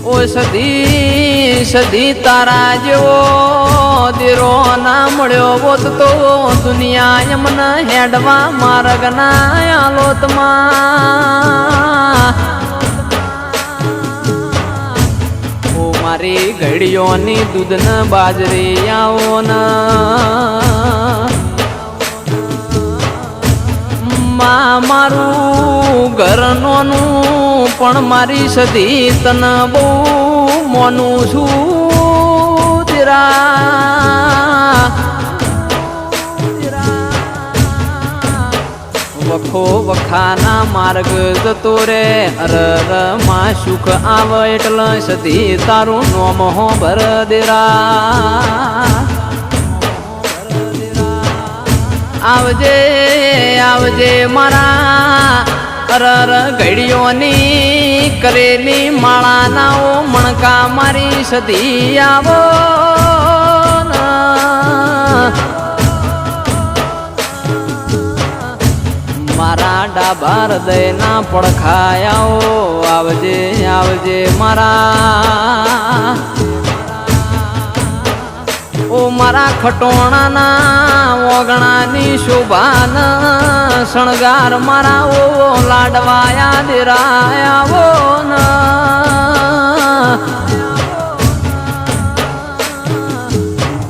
ઓ સદી સદી તારા જેવો દેરો ના મળ્યો હોત તો દુનિયા એમને હેડવા માર્ગ ના આલોતમાં ઓ મારી ઘડીઓની દૂધ ને બાજરી આવો મારું ઘર નોનું પણ મારી સદી તને બહુ મોનું છું તેરા વખો વખાના માર્ગ જતો રે અરર માં સુખ આવે એટલે સદી તારું નોમ હો ભર દેરા આવજે આવજે મારા અરર ઘડીઓની કરેલી માળાના ઓ મણકા મારી સદી આવો મારા ડાબા હૃદયના પડખાયાઓ આવજે આવજે મારા ઓ મારા ખટોણાના ઓગણાની શોભાન શણગાર મારા ઓ લાડવાયા દેરાયાવો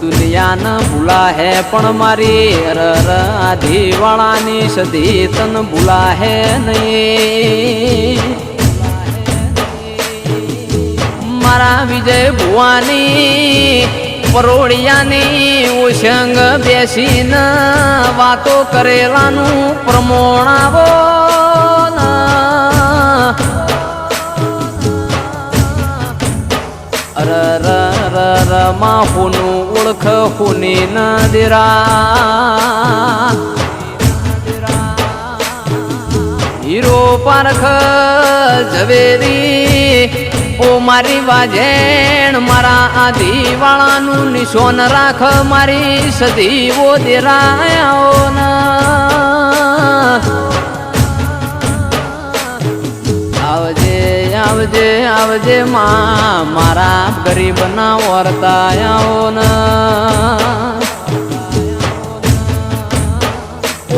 દુનિયા ન ભૂલા હે પણ મારી અરર આધીવાળાની સદી તન ભૂલા હે નહીં મારા વિજય ભુવાની પરોળિયાની ઉષંગ બેસીને વાતો કરેલાનું પ્રમોણ આવો અરર માં હુનું ઓળખ હુની ન દેરા હીરો પારખ ઝવેરી ઓ મારી વાજેણ મારા આદિવાળાનું નિશોન રાખ મારી સદી ઓ દેરાયો આવજે આવજે આવજે માં મારા ગરીબના વર્તાયાઓ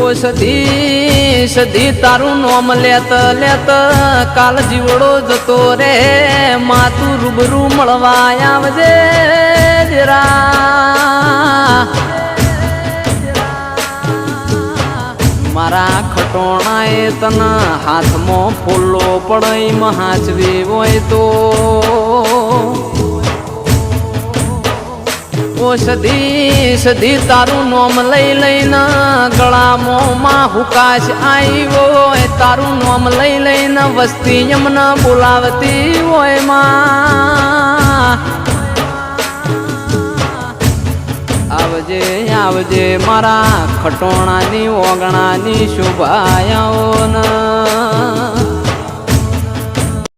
ઓ સદી સદી તારું નોમ લેત લેત કાલ જીવડો જતો રે માતું રૂબરૂ મળવા આવજે જરા મારા ખટોણાએ તને હાથમાં ફૂલો પડાઈ મહાચવી હોય તો ઓ સદી સદી તારું નોમ લઈ લઈને ગળામાં હુકાશ આવ્યો તારું નોમ લઈ લઈને વસ્તી એમને બોલાવતી હોય માં આવજે આવજે મારા ખટોણાની ઓગણાની શોભાયાઓ